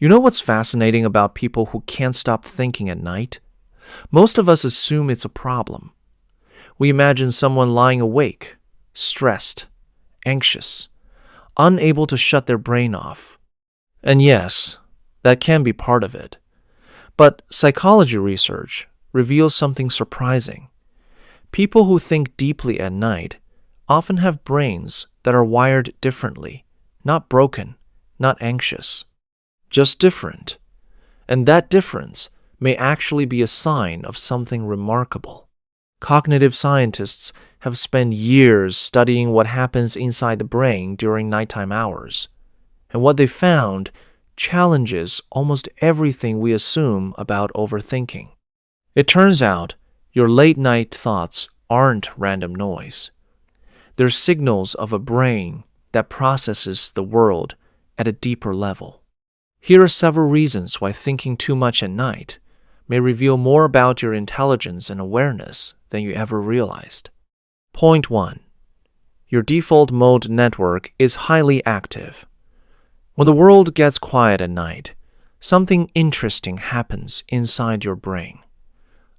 You know what's fascinating about people who can't stop thinking at night? Most of us assume it's a problem. We imagine someone lying awake, stressed, anxious, unable to shut their brain off. And yes, that can be part of it. But psychology research reveals something surprising. People who think deeply at night often have brains that are wired differently, not broken, not anxious, just different. And that difference may actually be a sign of something remarkable. Cognitive scientists have spent years studying what happens inside the brain during nighttime hours, and what they found challenges almost everything we assume about overthinking. It turns out your late-night thoughts aren't random noise. They're signals of a brain that processes the world at a deeper level. Here are several reasons why thinking too much at night may reveal more about your intelligence and awareness than you ever realized. Point 1. Your default mode network is highly active. When the world gets quiet at night, something interesting happens inside your brain.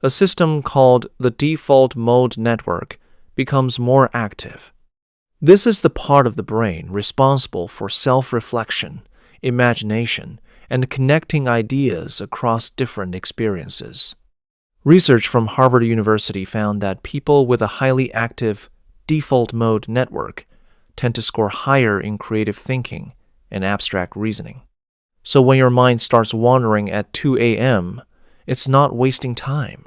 A system called the default mode network becomes more active. This is the part of the brain responsible for self-reflection, imagination, and connecting ideas across different experiences. Research from Harvard University found that people with a highly active default mode network tend to score higher in creative thinking and abstract reasoning. So when your mind starts wandering at 2 a.m., it's not wasting time.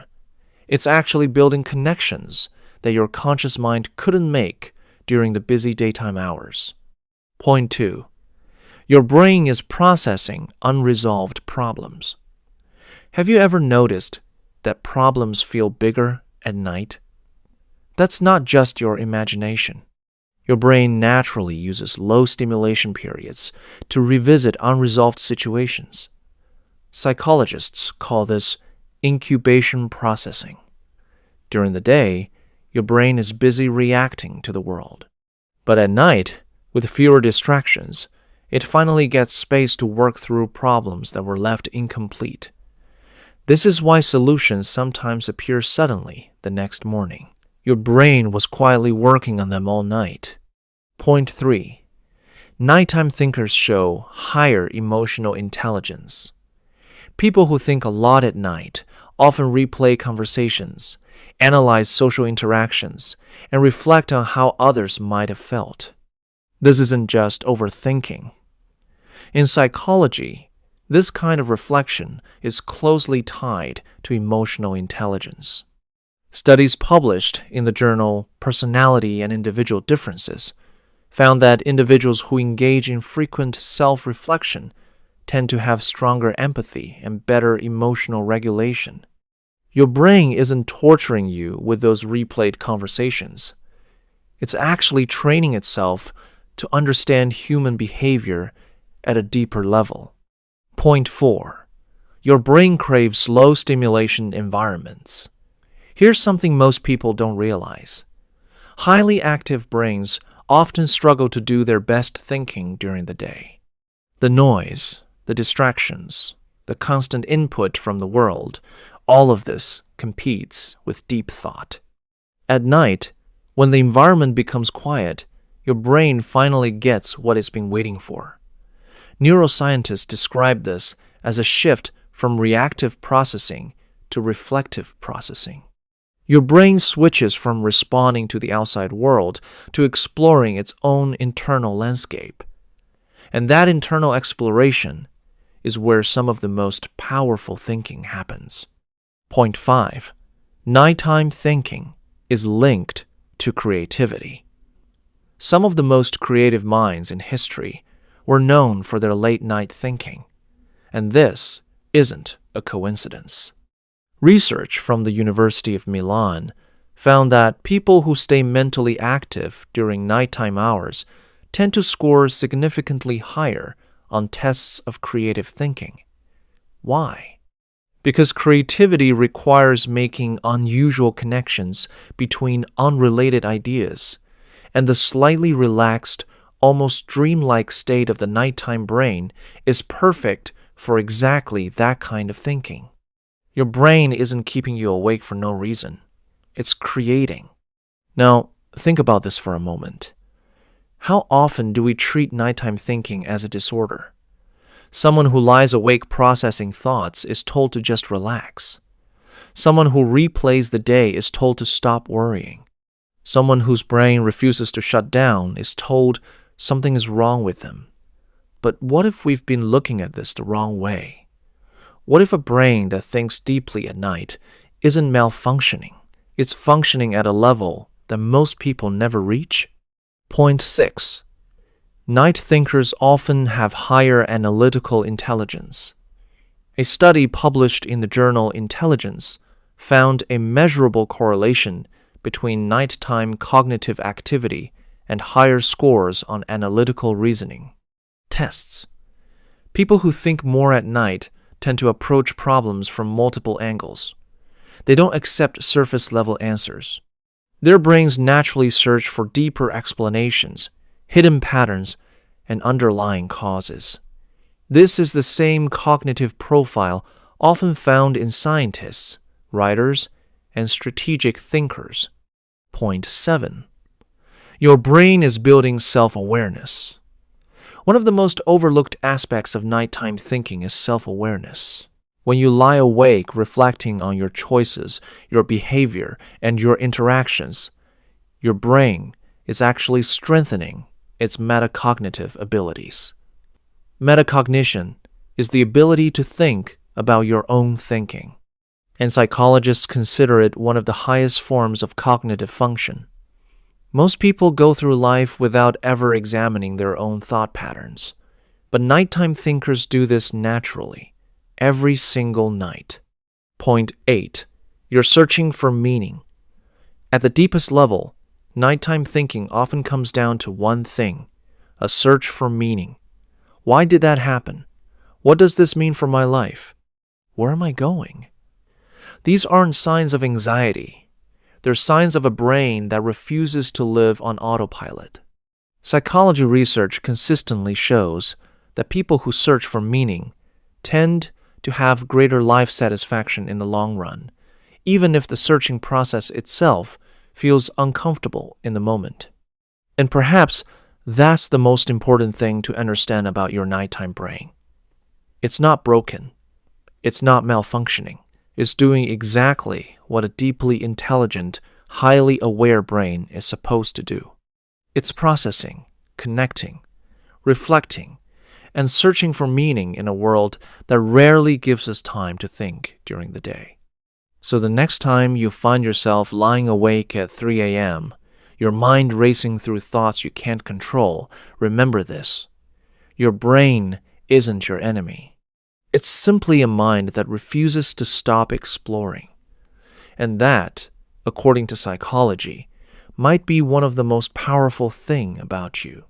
It's actually building connections that your conscious mind couldn't make during the busy daytime hours. Point 2. Your brain is processing unresolved problems. Have you ever noticed that problems feel bigger at night? That's not just your imagination. Your brain naturally uses low stimulation periods to revisit unresolved situations. Psychologists call this incubation processing. During the day, your brain is busy reacting to the world. But at night, with fewer distractions, it finally gets space to work through problems that were left incomplete. This is why solutions sometimes appear suddenly the next morning. Your brain was quietly working on them all night. Point 3. Nighttime thinkers show higher emotional intelligence. People who think a lot at night often replay conversations, analyze social interactions, and reflect on how others might have felt. This isn't just overthinking. In psychology, this kind of reflection is closely tied to emotional intelligence. Studies published in the journal Personality and Individual Differences found that individuals who engage in frequent self-reflection tend to have stronger empathy and better emotional regulation. Your brain isn't torturing you with those replayed conversations. It's actually training itself to understand human behavior at a deeper level. Point 4. Your brain craves low stimulation environments. Here's something most people don't realize. Highly active brains often struggle to do their best thinking during the day. The noise, the distractions, the constant input from the world, all of this competes with deep thought. At night, when the environment becomes quiet, your brain finally gets what it's been waiting for. Neuroscientists describe this as a shift from reactive processing to reflective processing. Your brain switches from responding to the outside world to exploring its own internal landscape. And that internal exploration is where some of the most powerful thinking happens. Point 5. Nighttime thinking is linked to creativity. Some of the most creative minds in history were known for their late-night thinking, and this isn't a coincidence. Research from the University of Milan found that people who stay mentally active during nighttime hours tend to score significantly higher on tests of creative thinking. Why? Because creativity requires making unusual connections between unrelated ideas, and the slightly relaxed, almost dreamlike state of the nighttime brain is perfect for exactly that kind of thinking. Your brain isn't keeping you awake for no reason. It's creating. Now, think about this for a moment. How often do we treat nighttime thinking as a disorder? Someone who lies awake processing thoughts is told to just relax. Someone who replays the day is told to stop worrying. Someone whose brain refuses to shut down is told something is wrong with them. But what if we've been looking at this the wrong way? What if a brain that thinks deeply at night isn't malfunctioning? It's functioning at a level that most people never reach? Point 6. Night thinkers often have higher analytical intelligence. A study published in the journal Intelligence found a measurable correlation between nighttime cognitive activity and higher scores on analytical reasoning tests. People who think more at night tend to approach problems from multiple angles. They don't accept surface-level answers. Their brains naturally search for deeper explanations, hidden patterns, and underlying causes. This is the same cognitive profile often found in scientists, writers, and strategic thinkers. Point 7. Your brain is building self-awareness. One of the most overlooked aspects of nighttime thinking is self-awareness. When you lie awake reflecting on your choices, your behavior, and your interactions, your brain is actually strengthening its metacognitive abilities. Metacognition is the ability to think about your own thinking, and psychologists consider it one of the highest forms of cognitive function. Most people go through life without ever examining their own thought patterns, but nighttime thinkers do this naturally, every single night. Point 8. You're searching for meaning. At the deepest level, nighttime thinking often comes down to one thing: a search for meaning. Why did that happen? What does this mean for my life? Where am I going? These aren't signs of anxiety. They're signs of a brain that refuses to live on autopilot. Psychology research consistently shows that people who search for meaning tend to have greater life satisfaction in the long run, even if the searching process itself feels uncomfortable in the moment. And perhaps that's the most important thing to understand about your nighttime brain. It's not broken. It's not malfunctioning. It's doing exactly what a deeply intelligent, highly aware brain is supposed to do. It's processing, connecting, reflecting, and searching for meaning in a world that rarely gives us time to think during the day. So the next time you find yourself lying awake at 3 a.m., your mind racing through thoughts you can't control, remember this: your brain isn't your enemy. It's simply a mind that refuses to stop exploring. And that, according to psychology, might be one of the most powerful things about you.